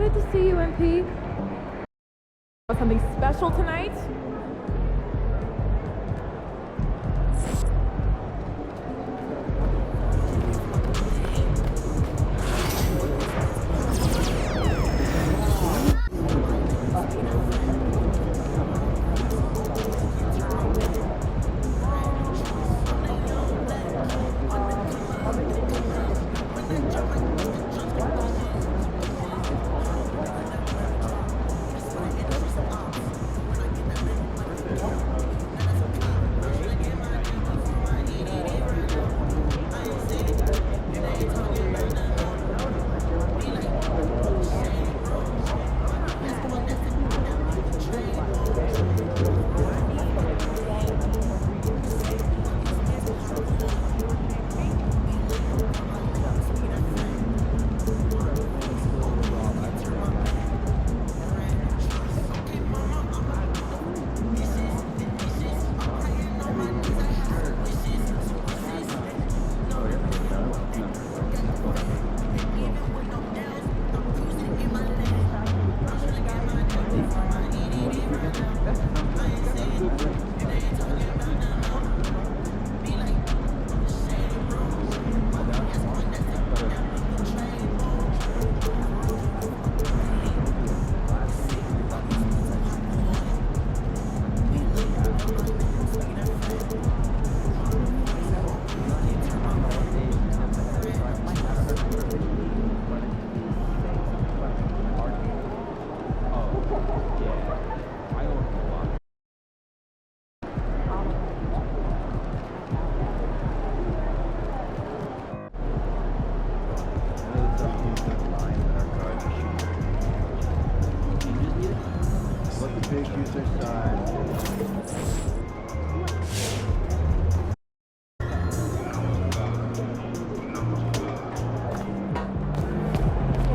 Good to see you, MP. Something special tonight?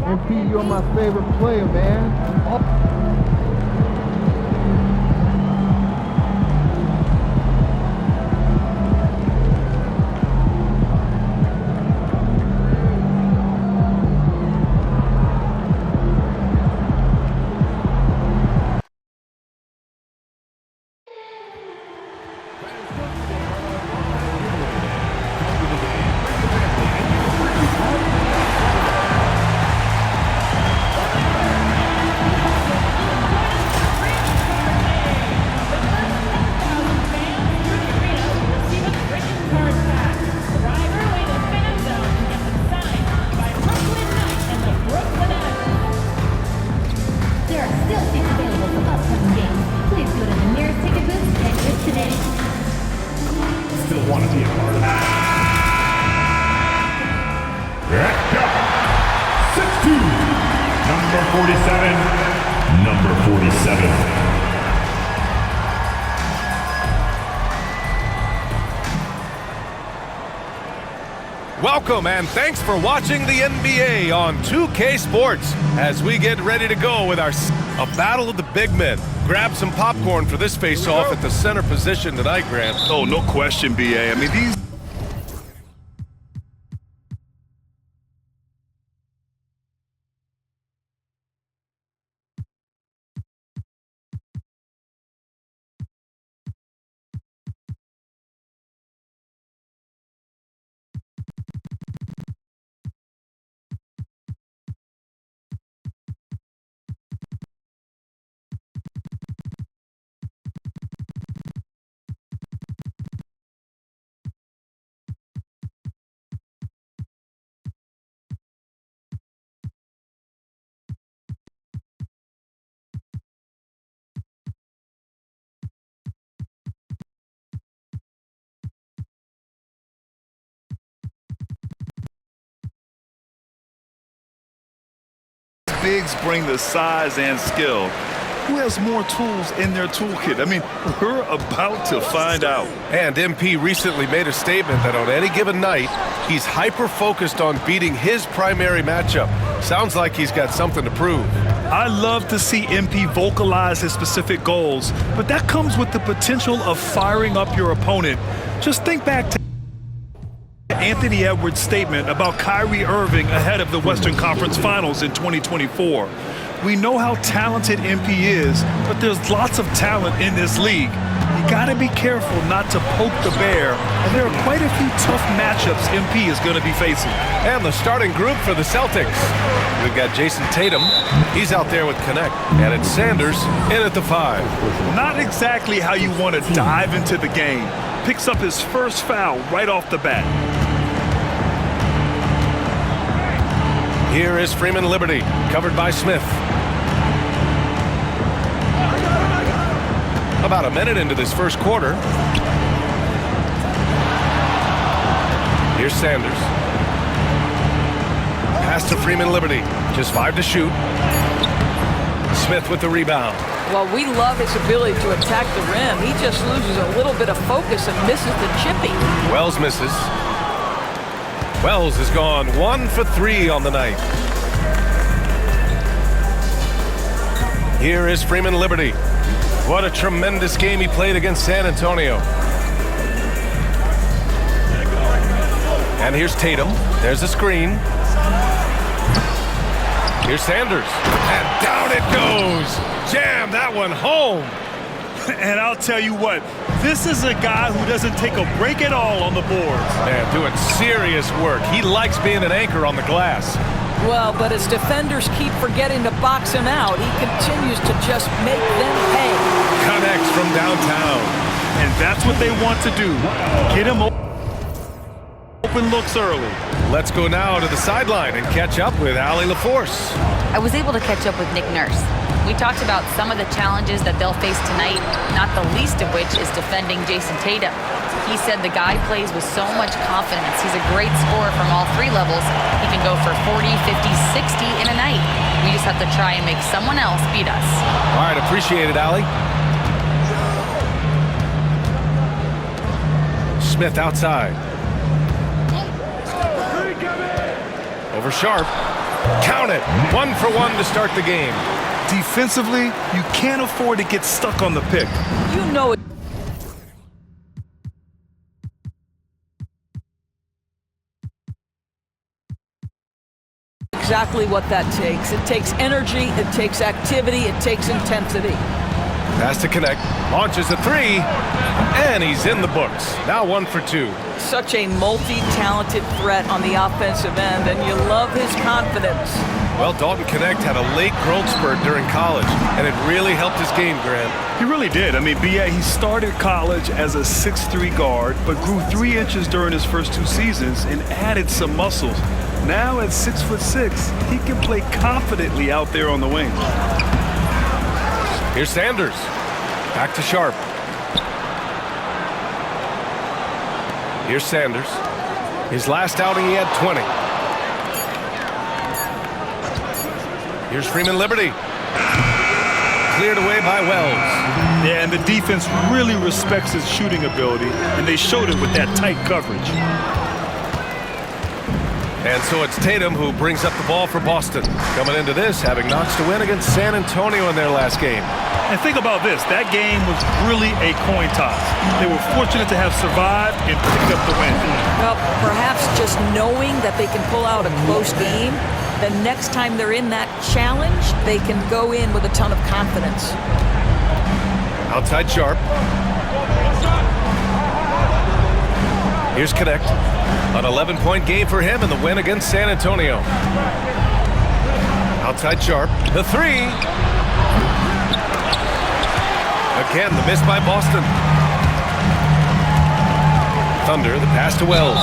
MP, you're my favorite player, man. Still want to be a part of that. 16, number 47. Welcome and thanks for watching the NBA on 2K Sports as we get ready to go with a battle of the big men. Grab some popcorn for this face-off at the center position tonight, Grant. Oh, no question, BA. I mean, these... bigs bring the size and skill. Who has more tools in their toolkit? I mean, we're about to find out. And MP recently made a statement that on any given night, he's hyper-focused on beating his primary matchup. Sounds like he's got something to prove. I love to see MP vocalize his specific goals, but that comes with the potential of firing up your opponent. Just think back to Anthony Edwards' statement about Kyrie Irving ahead of the Western Conference Finals in 2024. We know how talented MP is, but there's lots of talent in this league. You got to be careful not to poke the bear, and there are quite a few tough matchups MP is going to be facing. And the starting group for the Celtics. We've got Jason Tatum. He's out there with Connect. And it's Sanders in at the 5. Not exactly how you want to dive into the game. Picks up his first foul right off the bat. Here is Freeman Liberty, covered by Smith. About a minute into this first quarter. Here's Sanders. Pass to Freeman Liberty. Just 5 to shoot. Smith with the rebound. Well, we love his ability to attack the rim. He just loses a little bit of focus and misses the chippy. Wells misses. Wells has gone 1 for 3 on the night. Here is Freeman Liberty. What a tremendous game he played against San Antonio. And here's Tatum. There's a screen. Here's Sanders. And down it goes. Jam that one home. And I'll tell you what, this is a guy who doesn't take a break at all on the boards. Man, doing serious work. He likes being an anchor on the glass. Well, but as defenders keep forgetting to box him out, he continues to just make them pay. Connects from downtown. And that's what they want to do. Get him open looks early. Let's go now to the sideline and catch up with Allie LaForce. I was able to catch up with Nick Nurse. We talked about some of the challenges that they'll face tonight, not the least of which is defending Jason Tatum. He said the guy plays with so much confidence. He's a great scorer from all 3 levels. He can go for 40, 50, 60 in a night. We just have to try and make someone else beat us. All right, appreciate it, Allie. Smith outside. Over Sharp. Count it. 1 for 1 to start the game. Defensively, you can't afford to get stuck on the pick. You know it. Exactly what that takes. It takes energy, it takes activity, it takes intensity. Pass to Connect. Launches a 3. And he's in the books. Now 1 for 2. Such a multi-talented threat on the offensive end, and you love his confidence. Well, Dalton Connect had a late growth spurt during college, and it really helped his game, Grant. He really did. I mean, he started college as a 6'3" guard, but grew 3 inches during his first 2 seasons and added some muscles. Now at 6'6", he can play confidently out there on the wing. Here's Sanders. Back to Sharp. Here's Sanders. His last outing, he had 20. Here's Freeman Liberty. Cleared away by Wells. Yeah, and the defense really respects his shooting ability, and they showed it with that tight coverage. And so it's Tatum who brings up the ball for Boston. Coming into this, having notched a win against San Antonio in their last game. And think about this, that game was really a coin toss. They were fortunate to have survived and picked up the win. Well, perhaps just knowing that they can pull out a close game, the next time they're in that challenge, they can go in with a ton of confidence. Outside Sharp. Here's Connect. An 11-point game for him in the win against San Antonio. Outside Sharp. The 3. Again, the miss by Boston. Thunder, the pass to Wells.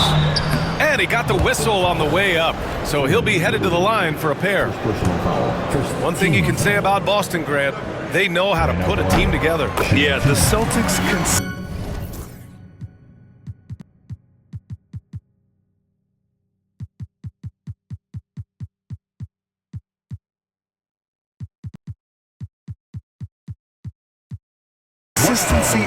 And he got the whistle on the way up. So he'll be headed to the line for a pair. One thing you can say about Boston, Grant, they know how to put a team together. Yeah, the Celtics consistency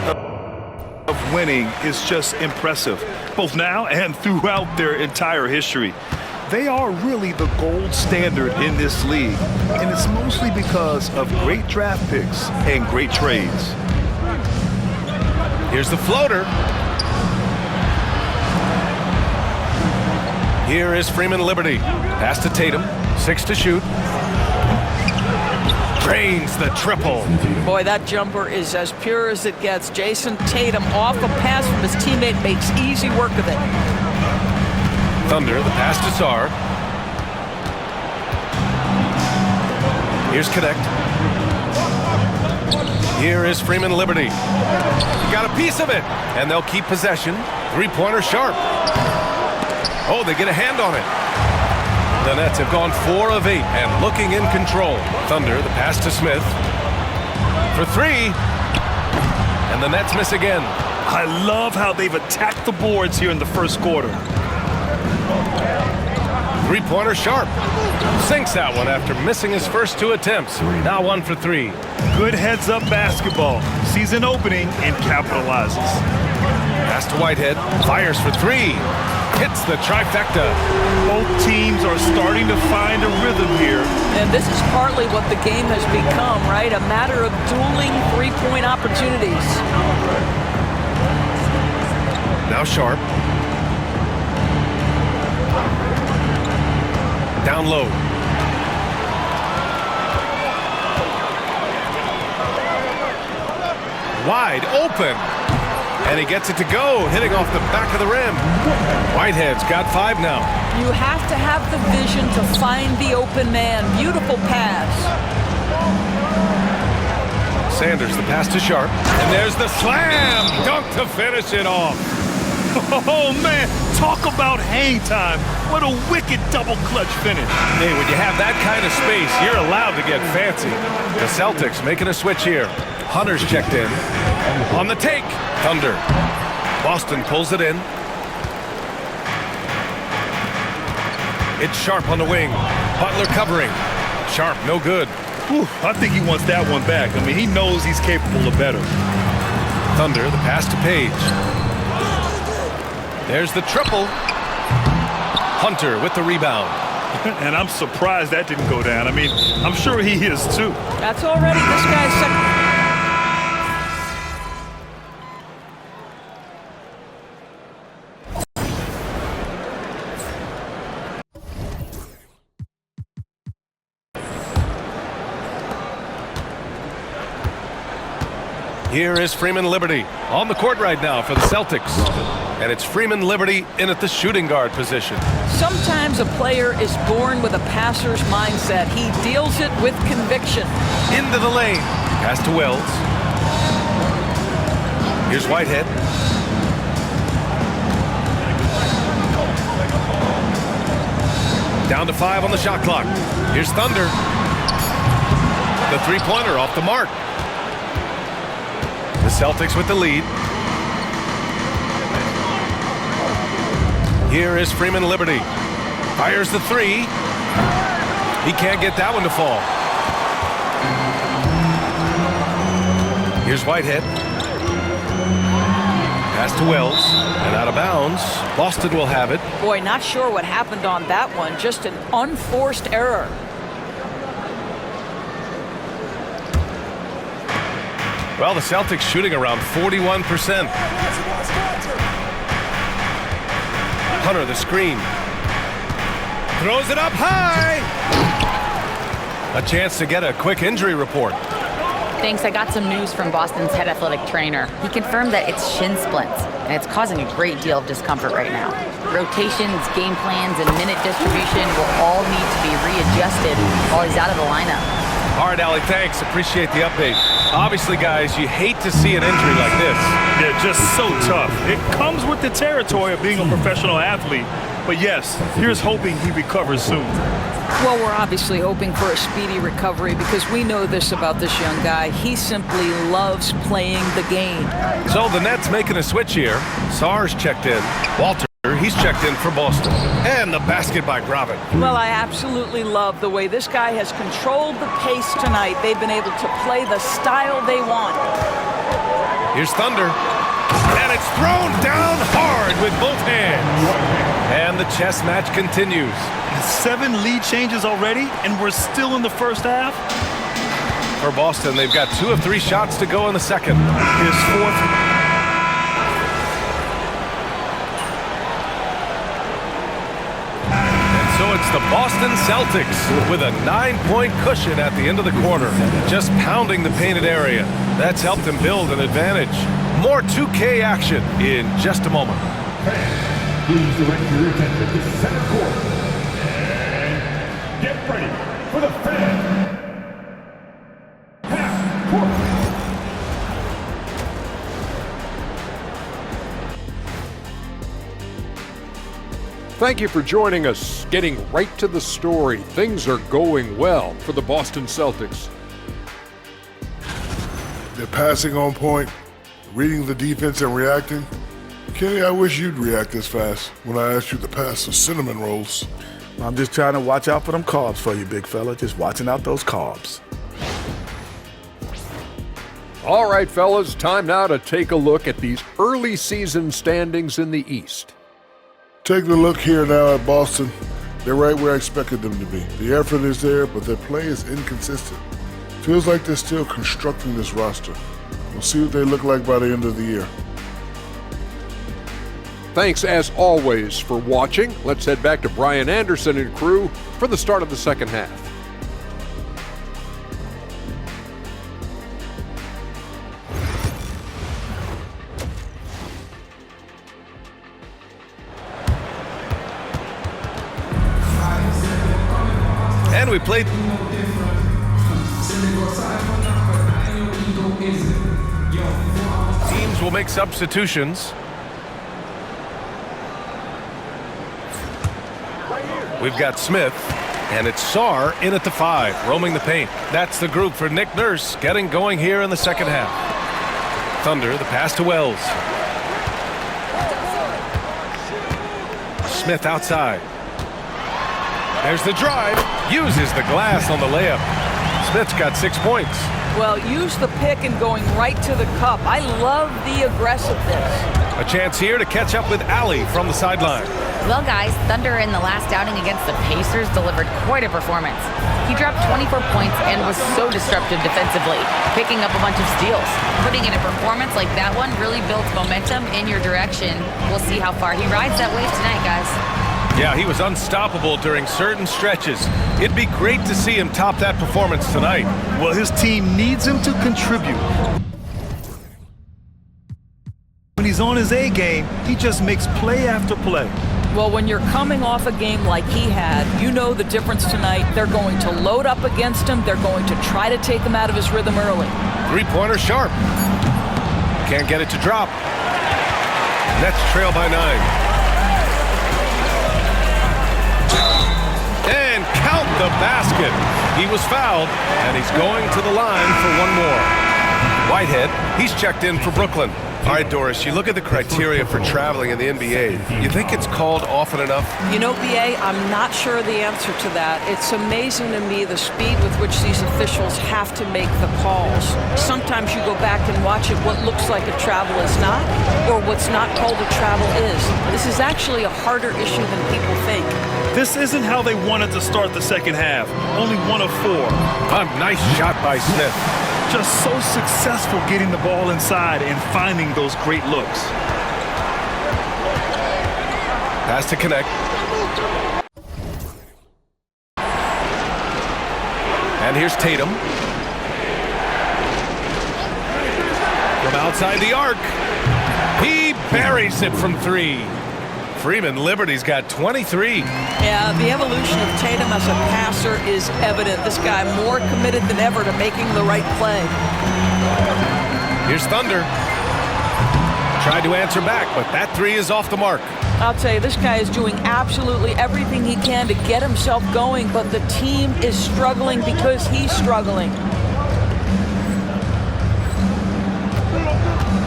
of winning is just impressive, both now and throughout their entire history. They are really the gold standard in this league, and it's mostly because of great draft picks and great trades. Here's the floater. Here is Freeman Liberty. Pass to Tatum. 6 to shoot. Drains the triple. Boy, that jumper is as pure as it gets. Jason Tatum off a pass from his teammate makes easy work of it. Thunder, the pass to Sarr. Here's Connect. Here is Freeman Liberty. He got a piece of it, and they'll keep possession. Three-pointer Sharp. Oh, they get a hand on it. The Nets have gone 4 of 8 and looking in control. Thunder, the pass to Smith. For 3. And the Nets miss again. I love how they've attacked the boards here in the first quarter. Three-pointer Sharp. Sinks that one after missing his first 2 attempts. Now 1 for 3. Good heads-up basketball. Sees an opening and capitalizes. Pass to Whitehead. Fires for 3. Hits the trifecta. Both teams are starting to find a rhythm here. And this is partly what the game has become, right? A matter of dueling three-point opportunities. Now Sharp. Down low. Wide open. And he gets it to go, hitting off the back of the rim. Whitehead's got 5 now. You have to have the vision to find the open man. Beautiful pass. Sanders, the pass to Sharp. And there's the slam dunk to finish it off. Oh, man, talk about hang time. What a wicked double clutch finish. Hey, when you have that kind of space, you're allowed to get fancy. The Celtics making a switch here. Hunter's checked in. On the take, Thunder. Boston pulls it in. It's Sharp on the wing. Butler covering. Sharp, no good. Whew, I think he wants that one back. I mean, he knows he's capable of better. Thunder, the pass to Page. There's the triple. Hunter with the rebound. And I'm surprised that didn't go down. I mean, I'm sure he is too. That's already this guy's second. Here is Freeman Liberty on the court right now for the Celtics. And it's Freeman Liberty in at the shooting guard position. Sometimes a player is born with a passer's mindset. He deals it with conviction. Into the lane. Pass to Wells. Here's Whitehead. Down to 5 on the shot clock. Here's Thunder. The three-pointer off the mark. The Celtics with the lead. Here is Freeman Liberty. Fires the 3. He can't get that one to fall. Here's Whitehead. Pass to Wells. And out of bounds. Boston will have it. Boy, not sure what happened on that one. Just an unforced error. Well, the Celtics shooting around 41%. Hunter, the screen. Throws it up high. A chance to get a quick injury report. Thanks, I got some news from Boston's head athletic trainer. He confirmed that it's shin splints, and it's causing a great deal of discomfort right now. Rotations, game plans, and minute distribution will all need to be readjusted while he's out of the lineup. All right, Allie, thanks. Appreciate the update. Obviously, guys, you hate to see an injury like this. They're just so tough. It comes with the territory of being a professional athlete. But yes, here's hoping he recovers soon. Well, we're obviously hoping for a speedy recovery because we know this about this young guy. He simply loves playing the game. So the Nets making a switch here. Sarr's checked in. Walter, he's checked in for Boston. And the basket by Gravit. Well, I absolutely love the way this guy has controlled the pace tonight. They've been able to play the style they want. Here's Thunder. And it's thrown down hard with both hands. And the chess match continues. 7 lead changes already, and we're still in the first half. For Boston, they've got 2 of 3 shots to go in the second. His fourth. And so it's the Boston Celtics with a 9-point cushion at the end of the quarter, just pounding the painted area. That's helped them build an advantage. More 2K action in just a moment. Please direct your attention to center court. And get ready for the fan half court. Thank you for joining us. Getting right to the story. Things are going well for the Boston Celtics. They're passing on point, reading the defense and reacting. Kenny, I wish you'd react this fast when I asked you to pass some cinnamon rolls. I'm just trying to watch out for them carbs for you, big fella. Just watching out those carbs. All right, fellas, time now to take a look at these early season standings in the East. Taking a look here now at Boston, they're right where I expected them to be. The effort is there, but their play is inconsistent. Feels like they're still constructing this roster. We'll see what they look like by the end of the year. Thanks, as always, for watching. Let's head back to Brian Anderson and crew for the start of the second half. And we played. Teams will make substitutions. We've got Smith, and it's Sarr in at the 5, roaming the paint. That's the group for Nick Nurse getting going here in the second half. Thunder, the pass to Wells. Smith outside. There's the drive. Uses the glass on the layup. Smith's got 6 points. Well, use the pick and going right to the cup. I love the aggressiveness. A chance here to catch up with Allie from the sideline. Well, guys, Thunder in the last outing against the Pacers delivered quite a performance. He dropped 24 points and was so disruptive defensively, picking up a bunch of steals. Putting in a performance like that one really builds momentum in your direction. We'll see how far he rides that wave tonight, guys. Yeah, he was unstoppable during certain stretches. It'd be great to see him top that performance tonight. Well, his team needs him to contribute. When he's on his A game, he just makes play after play. Well, when you're coming off a game like he had, you know the difference tonight. They're going to load up against him. They're going to try to take him out of his rhythm early. Three-pointer sharp. Can't get it to drop. Nets trail by 9. And count the basket. He was fouled, and he's going to the line for one more. Whitehead, he's checked in for Brooklyn. All right, Doris, you look at the criteria for traveling in the NBA. You think it's called often enough? You know, BA, I'm not sure the answer to that. It's amazing to me the speed with which these officials have to make the calls. Sometimes you go back and watch it, what looks like a travel is not, or what's not called a travel is. This is actually a harder issue than people think. This isn't how they wanted to start the second half. Only 1 of 4. A nice shot by Smith. Just so successful getting the ball inside and finding those great looks. Pass to connect. And here's Tatum. From outside the arc. He buries it from 3. Freeman Liberty's got 23. Yeah, the evolution of Tatum as a passer is evident. This guy more committed than ever to making the right play. Here's Thunder. Tried to answer back, but that 3 is off the mark. I'll tell you, this guy is doing absolutely everything he can to get himself going, but the team is struggling because he's struggling.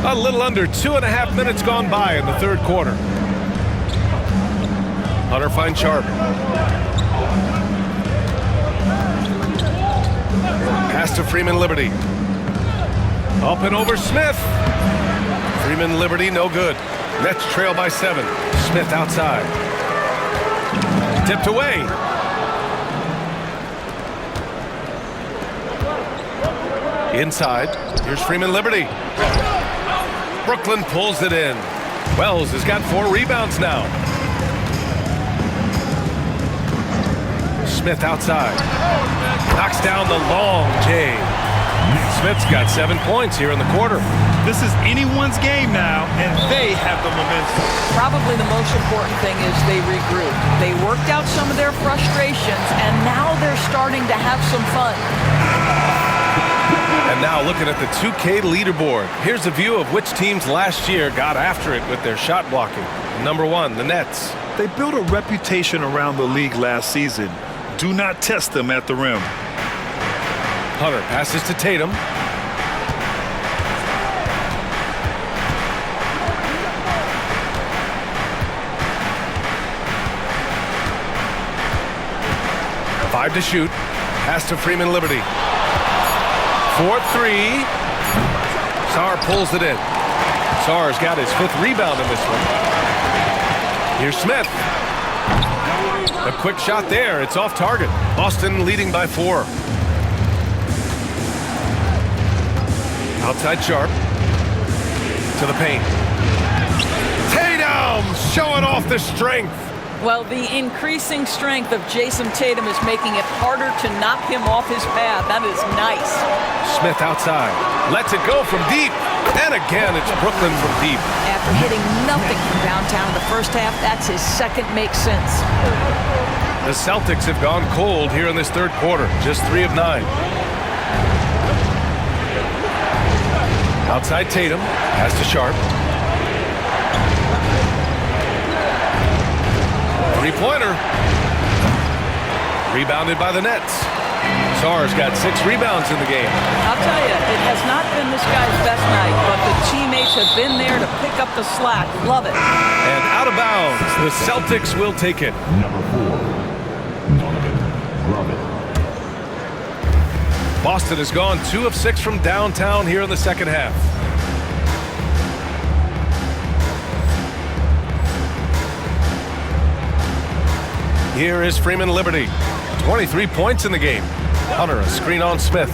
A little under 2.5 minutes gone by in the third quarter. Hunter finds Sharp. Pass to Freeman Liberty. Up and over Smith. Freeman Liberty no good. Nets trail by 7. Smith outside. Tipped away. Inside. Here's Freeman Liberty. Brooklyn pulls it in. Wells has got 4 rebounds now. Smith outside. Knocks down the long J. Smith's got 7 points here in the quarter. This is anyone's game now, and they have the momentum. Probably the most important thing is they regroup. They worked out some of their frustrations, and now they're starting to have some fun. And now looking at the 2K leaderboard. Here's a view of which teams last year got after it with their shot blocking. Number 1, the Nets. They built a reputation around the league last season. Do not test them at the rim. Hunter passes to Tatum. Five to shoot. Pass to Freeman Liberty. 4-3. Sarr pulls it in. Sarr's got his 5th rebound in this one. Here's Smith. A quick shot there. It's off target. Boston leading by 4. Outside Sharp. To the paint. Tatum showing off the strength. Well, the increasing strength of Jason Tatum is making it harder to knock him off his path. That is nice. Smith outside. Lets it go from deep. And again, it's Brooklyn from deep. After hitting nothing from downtown in the first half, that's his second make sense. The Celtics have gone cold here in this third quarter. Just 3 of 9. Outside Tatum. Pass to Sharp. 3-pointer. Rebounded by the Nets. Sarr's got 6 rebounds in the game. I'll tell you, it has not been this guy's best night, but the teammates have been there to pick up the slack. Love it. And out of bounds, the Celtics will take it. Number 4, Donovan Robin. Boston has gone 2 of 6 from downtown here in the second half. Here is Freeman Liberty. 23 points in the game. Hunter, a screen on Smith.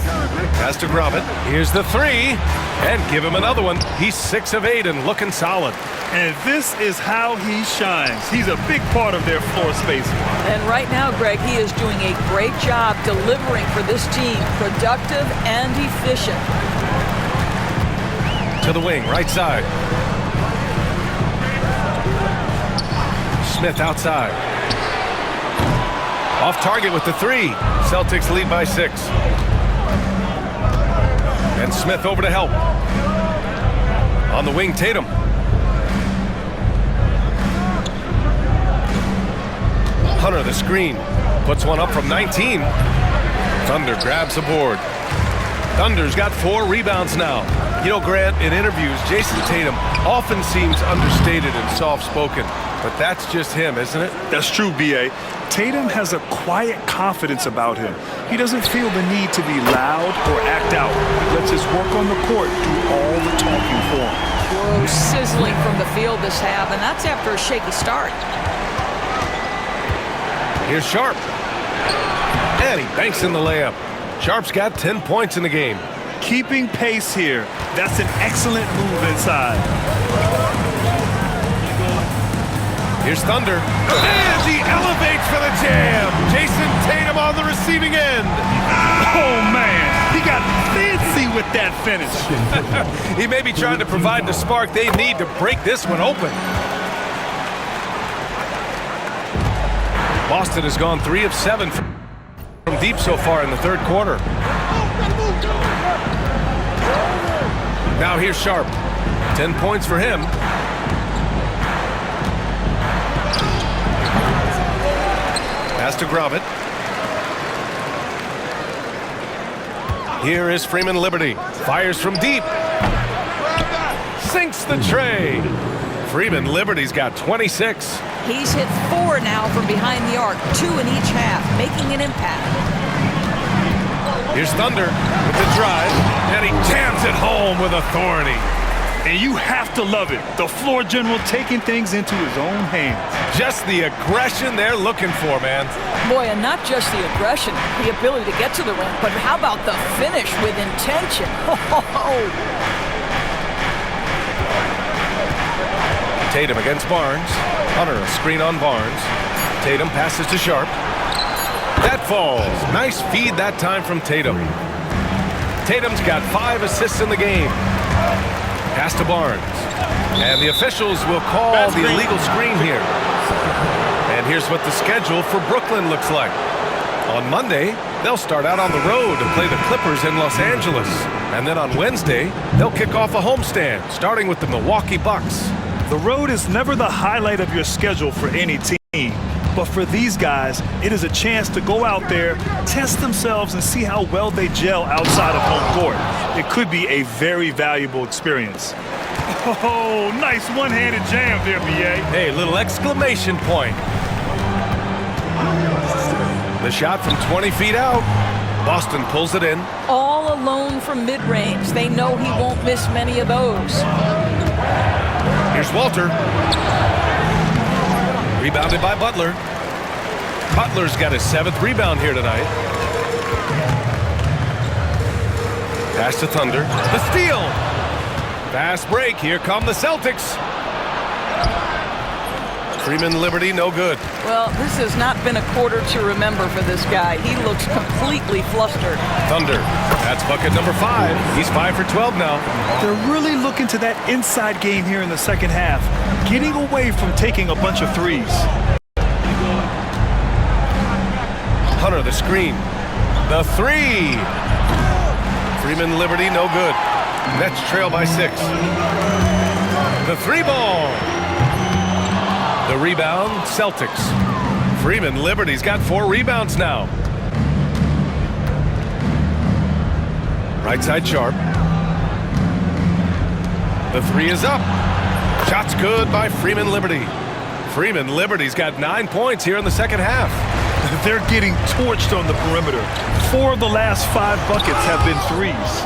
Has to grab it. Here's the 3. And give him another one. He's 6 of 8 and looking solid. And this is how he shines. He's a big part of their floor space. And right now, Greg, he is doing a great job delivering for this team. Productive and efficient. To the wing, right side. Smith outside. Off target with the 3. Celtics lead by 6. And Smith over to help. On the wing, Tatum. Hunter, the screen. Puts one up from 19. Thunder grabs the board. Thunder's got 4 rebounds now. You know, Grant, in interviews, Jason Tatum often seems understated and soft-spoken. But that's just him, isn't it? That's true, B.A. Tatum has a quiet confidence about him. He doesn't feel the need to be loud or act out. He lets his work on the court do all the talking for him. Whoa, sizzling from the field this half, and that's after a shaky start. Here's Sharp. And he banks in the layup. Sharp's got 10 points in the game. Keeping pace here. That's an excellent move inside. Here's Thunder. And he elevates for the jam. Jason Tatum on the receiving end. Oh, man. He got fancy with that finish. He may be trying to provide the spark they need to break this one open. Boston has gone 3 of 7 from deep so far in the third quarter. Now here's Sharp. 10 points for him. Has to grab it. Here is Freeman Liberty. Fires from deep. Sinks the tray. Freeman Liberty's got 26. He's hit 4 now from behind the arc, 2 in each half, making an impact. Here's Thunder with the drive, and he jams it home with authority. And you have to love it. The floor general taking things into his own hands. Just the aggression they're looking for, man. Boy, and not just the aggression, the ability to get to the rim, but how about the finish with intention? Tatum against Barnes. Hunter, a screen on Barnes. Tatum passes to Sharp. That falls. Nice feed that time from Tatum. Tatum's got 5 assists in the game. Pass to Barnes. And the officials will call the illegal screen here. And here's what the schedule for Brooklyn looks like. On Monday, they'll start out on the road to play the Clippers in Los Angeles. And then on Wednesday, they'll kick off a homestand, starting with the Milwaukee Bucks. The road is never the highlight of your schedule for any team. But for these guys, it is a chance to go out there, test themselves, and see how well they gel outside of home court. It could be a very valuable experience. Oh, nice one-handed jam there, B.A. Hey, little exclamation point. The shot from 20 feet out. Boston pulls it in. All alone from mid-range. They know he won't miss many of those. Here's Walter. Rebounded by Butler. Butler's got his 7th rebound here tonight. Pass to Thunder. The steal. Fast break. Here come the Celtics. Freeman Liberty, no good. Well, this has not been a quarter to remember for this guy. He looks completely flustered. Thunder. That's bucket number 5. He's 5 for 12 now. They're really looking to that inside game here in the second half, getting away from taking a bunch of threes. Hunter, the screen. The 3. Freeman Liberty, no good. Nets trail by 6. The 3 ball. The rebound, Celtics. Freeman Liberty's got 4 rebounds now. Right side Sharp. The 3 is up. Shot's good by Freeman Liberty. Freeman Liberty's got 9 points here in the second half. They're getting torched on the perimeter. 4 of the last 5 buckets have been threes.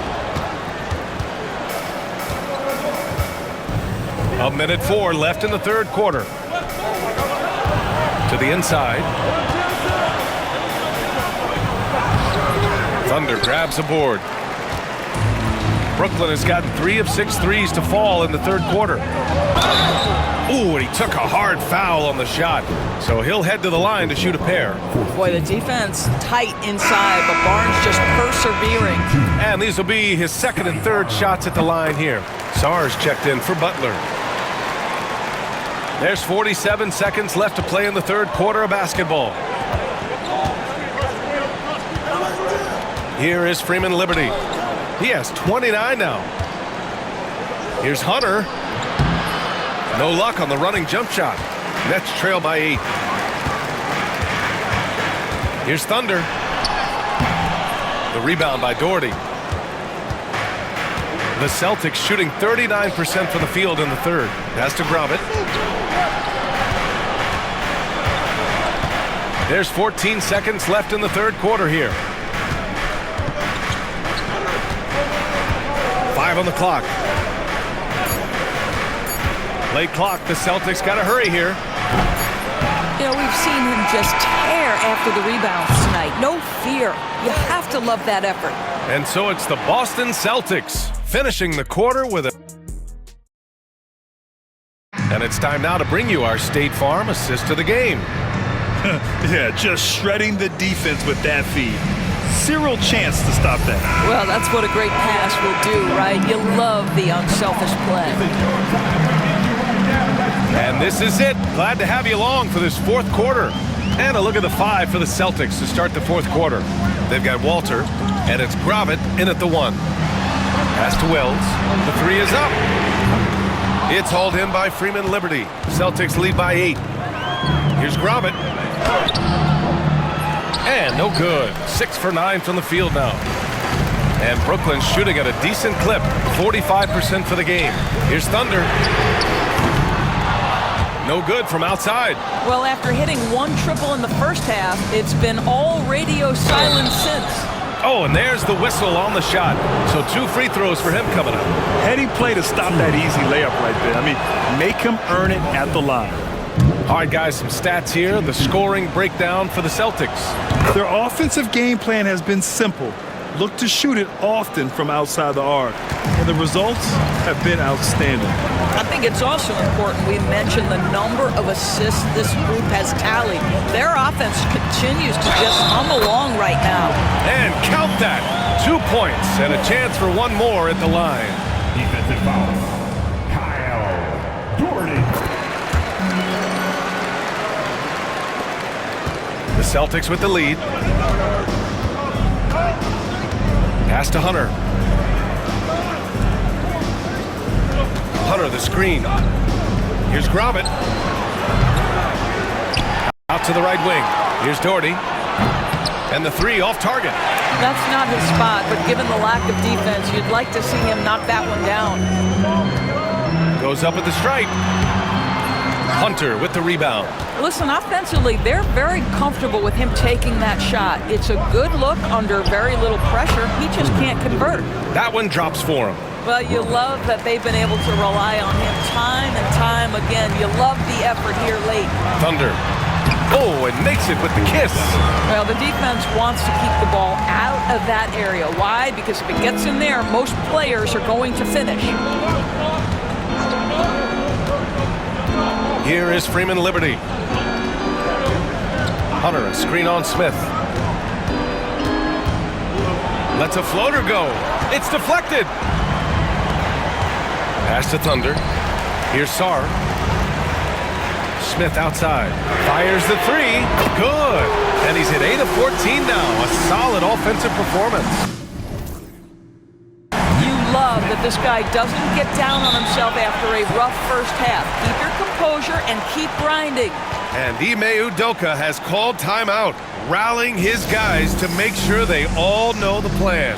A minute 4 left in the third quarter. To the inside. Thunder grabs a board. Brooklyn has gotten 3 of 6 threes to fall in the third quarter. Ooh, and he took a hard foul on the shot. So he'll head to the line to shoot a pair. Boy, the defense tight inside, but Barnes just persevering. And these will be his 2nd and 3rd shots at the line here. Sars checked in for Butler. There's 47 seconds left to play in the third quarter of basketball. Here is Freeman Liberty. He has 29 now. Here's Hunter. No luck on the running jump shot. Nets trail by 8. Here's Thunder. The rebound by Doherty. The Celtics shooting 39% from the field in the third. Has to grab it. There's 14 seconds left in the third quarter here. 5 on the clock. Late clock. The Celtics got to hurry here. You know, we've seen him just tear after the rebounds tonight. No fear. You have to love that effort. And so it's the Boston Celtics finishing the quarter with a... And it's time now to bring you our State Farm assist of the game. Yeah, just shredding the defense with that feed. Zero chance to stop that. Well, that's what a great pass will do, right? You love the unselfish play. And this is it. Glad to have you along for this fourth quarter. And a look at the 5 for the Celtics to start the fourth quarter. They've got Walter, and it's Gravett in at the 1. Pass to Wells. The 3 is up. It's hauled in by Freeman Liberty. Celtics lead by 8. Here's Gravett. And no good. 6 for 9 from the field now. And Brooklyn's shooting at a decent clip. 45% for the game. Here's Thunder. No good from outside. Well, after hitting 1 triple in the first half, it's been all radio silence since. Oh, and there's the whistle on the shot. So 2 free throws for him coming up. Heady play to stop that easy layup right there. I mean, make him earn it at the line. All right, guys, some stats here. The scoring breakdown for the Celtics. Their offensive game plan has been simple. Look to shoot it often from outside the arc. And the results have been outstanding. I think it's also important we mention the number of assists this group has tallied. Their offense continues to just hum along right now. And count that. 2 points and a chance for one more at the line. Defensive foul. Kyle Doherty. The Celtics with the lead. Pass to Hunter. Hunter, the screen. Here's Gromit. Out to the right wing. Here's Doherty. And the three off target. That's not his spot, but given the lack of defense, you'd like to see him knock that one down. Goes up at the stripe. Hunter with the rebound. Listen, offensively, they're very comfortable with him taking that shot. It's a good look under very little pressure. He just can't convert. That one drops for him. Well, you love that they've been able to rely on him time and time again. You love the effort here late. Thunder. Oh, and makes it with the kiss. Well, the defense wants to keep the ball out of that area. Why? Because if it gets in there, most players are going to finish. Here is Freeman Liberty. Hunter, a screen on Smith. Lets a floater go. It's deflected. Pass to Thunder. Here's Sarr. Smith outside. Fires the three. Good. And he's at 8 of 14 now. A solid offensive performance. You love that this guy doesn't get down on himself after a rough first half. Keep your composure and keep grinding. And Ime Udoka has called timeout, rallying his guys to make sure they all know the plan.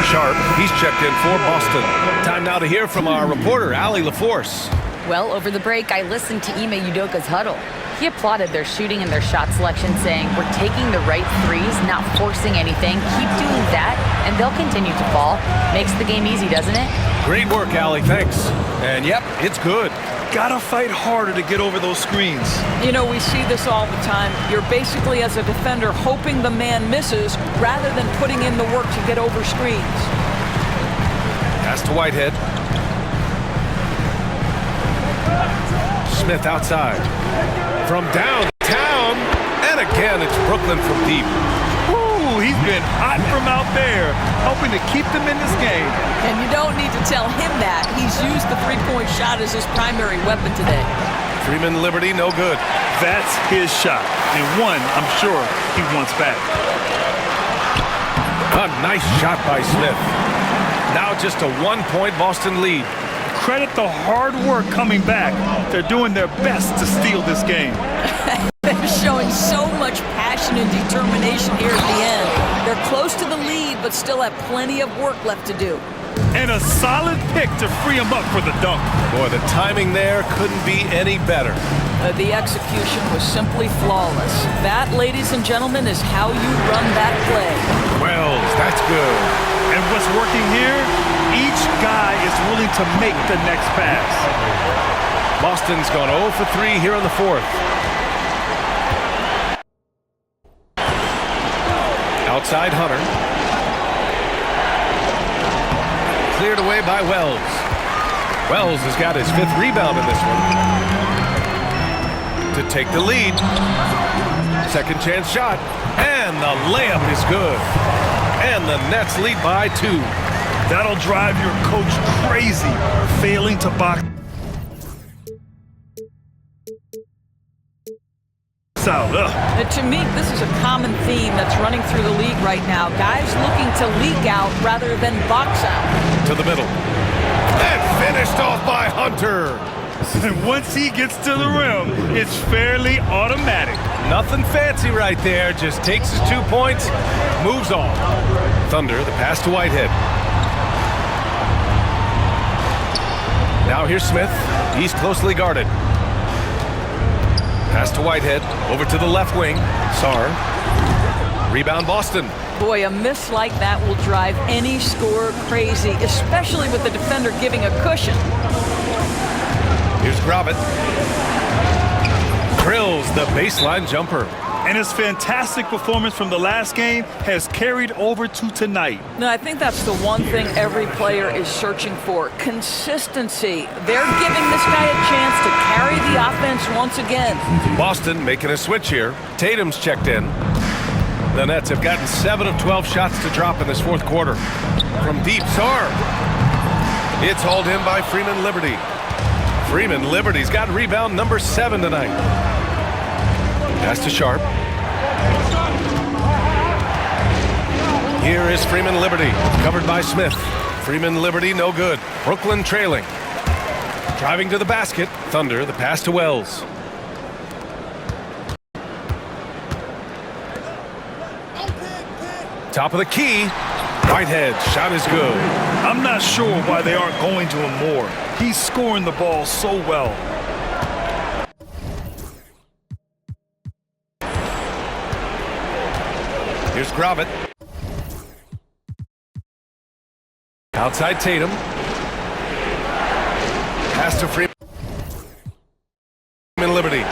Sharp, he's checked in for Boston. Time now to hear from our reporter, Allie LaForce. Well, over the break, I listened to Ime Udoka's huddle. He applauded their shooting and their shot selection, saying, "We're taking the right threes, not forcing anything. Keep doing that, and they'll continue to fall." Makes the game easy, doesn't it? Great work, Allie. Thanks. And yep, it's good. Gotta fight harder to get over those screens. You know, we see this all the time. You're basically, as a defender, hoping the man misses rather than putting in the work to get over screens. Pass to Whitehead. Smith outside. From downtown. And again, it's Brooklyn from deep. Ooh, he's been hot from out there, helping to keep them in this game. And you don't need to tell him that. He's used the three-point shot as his primary weapon today. Freeman Liberty, no good. That's his shot, and one I'm sure he wants back. A nice shot by Smith. Now just a 1-point Boston lead. Credit the hard work coming back. They're doing their best to steal this game. They're showing so much passion and determination here at the end. They're close to the lead, but still have plenty of work left to do. And a solid pick to free him up for the dunk. Boy, the timing there couldn't be any better. The execution was simply flawless. That, ladies and gentlemen, is how you run that play. Wells, that's good. And what's working here? Each guy is willing to make the next pass. Boston's gone 0 for 3 here in the fourth. Outside Hunter. Cleared away by Wells. Wells has got his 5th rebound in this one. To take the lead. Second chance shot. And the layup is good. And the Nets lead by 2. That'll drive your coach crazy, failing to box out. To me, this is a common theme that's running through the league right now. Guys looking to leak out rather than box out. To the middle. And finished off by Hunter. And once he gets to the rim, it's fairly automatic. Nothing fancy right there. Just takes his 2 points, moves on. Thunder, the pass to Whitehead. Now here's Smith. He's closely guarded. Pass to Whitehead. Over to the left wing. Sarr. Rebound Boston. Boy, a miss like that will drive any scorer crazy, especially with the defender giving a cushion. Here's Gromit. Drills the baseline jumper. And his fantastic performance from the last game has carried over to tonight. No, I think that's the one thing every player is searching for. Consistency. They're giving this guy a chance to carry the offense once again. Boston making a switch here. Tatum's checked in. The Nets have gotten 7 of 12 shots to drop in this fourth quarter. From deep, Sarr. It's hauled in by Freeman Liberty. Freeman Liberty's got rebound number 7 tonight. Pass to Sharp. Here is Freeman Liberty, covered by Smith. Freeman Liberty, no good. Brooklyn trailing. Driving to the basket. Thunder, the pass to Wells. Top of the key. Whitehead, shot is good. I'm not sure why they aren't going to him more. He's scoring the ball so well. Here's Gravett. Outside Tatum. Pass to Freeman Liberty.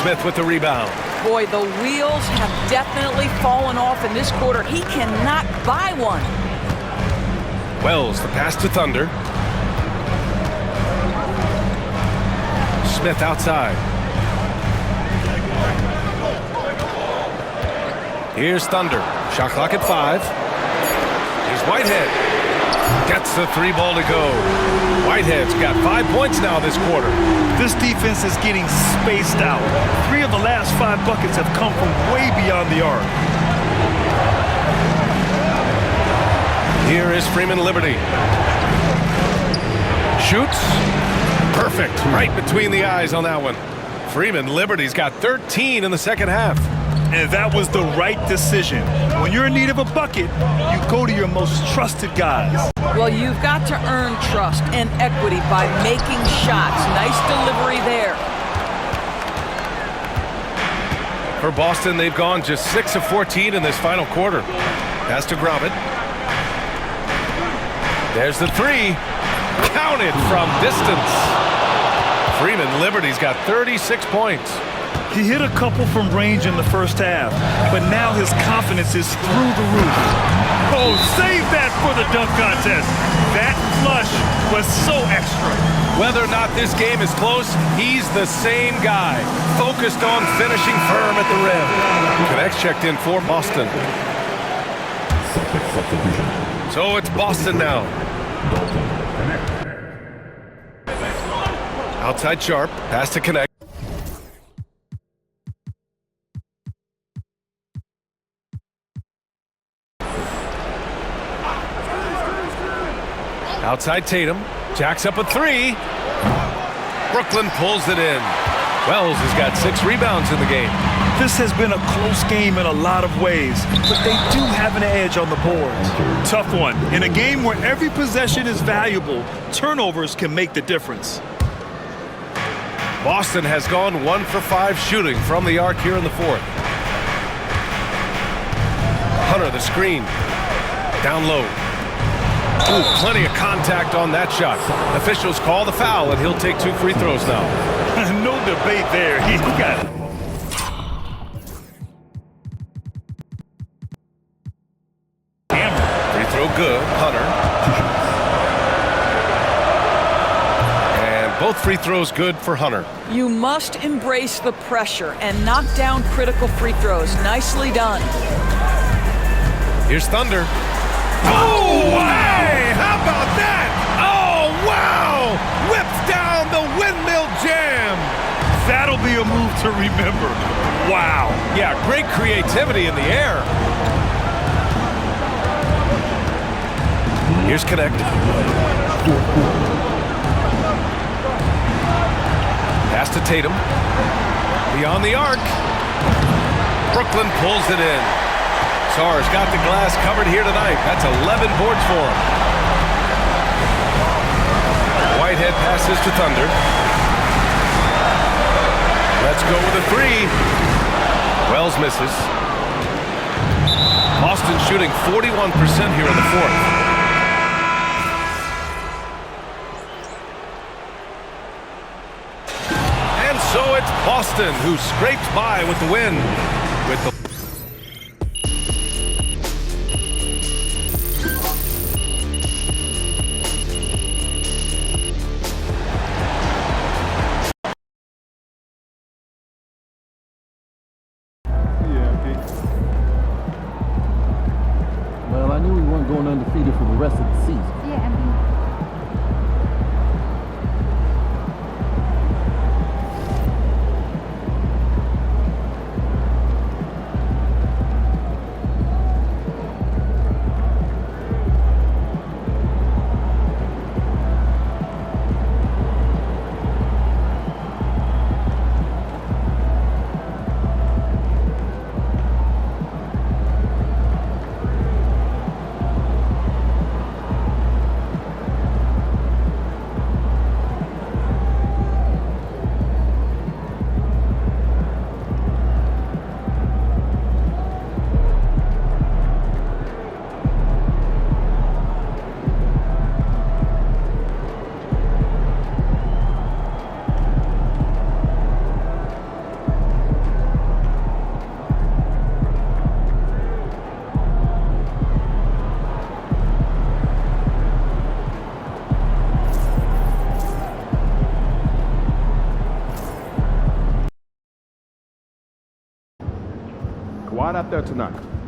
Smith with the rebound. Boy, the wheels have definitely fallen off in this quarter. He cannot buy one. Wells, the pass to Thunder. Smith outside. Here's Thunder. Shot clock at 5. Here's Whitehead. Gets the 3 ball to go. Whitehead's got 5 points now this quarter. This defense is getting spaced out. 3 of the last 5 buckets have come from way beyond the arc. Here is Freeman Liberty. Shoots. Perfect. Right between the eyes on that one. Freeman Liberty's got 13 in the second half. And that was the right decision. When you're in need of a bucket, you go to your most trusted guys. Well, you've got to earn trust and equity by making shots. Nice delivery there. For Boston, they've gone just 6 of 14 in this final quarter. Pass to Gravett. There's the 3. Counted from distance. Freeman Liberty's got 36 points. He hit a couple from range in the first half, but now his confidence is through the roof. Oh, save that for the dunk contest. That flush was so extra. Whether or not this game is close, he's the same guy, focused on finishing firm at the rim. Connects checked in for Boston. So it's Boston now. Outside Sharp, pass to Connect. Outside Tatum, jacks up a 3. Brooklyn pulls it in. Wells has got 6 rebounds in the game. This has been a close game in a lot of ways, but they do have an edge on the boards. Tough one. In a game where every possession is valuable, turnovers can make the difference. Boston has gone 1 for 5 shooting from the arc here in the fourth. Hunter, the screen. Down low. Ooh, plenty of contact on that shot. Officials call the foul, and he'll take 2 free throws now. No debate there. He got it. Free throw good. Hunter. And both free throws good for Hunter. You must embrace the pressure and knock down critical free throws. Nicely done. Here's Thunder. Oh, hey! How about that? Oh, wow! Whips down the windmill jam. That'll be a move to remember. Wow. Yeah, great creativity in the air. Here's Connect. Pass to Tatum. Beyond the arc. Brooklyn pulls it in. Sarr's got the glass covered here tonight. That's 11 boards for him. Whitehead passes to Thunder. Let's go with a 3. Wells misses. Boston shooting 41% here in the fourth. it's Boston who scraped by with the win. With the Well, I knew we weren't going undefeated for the rest of the season. Quiet out there tonight.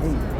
hate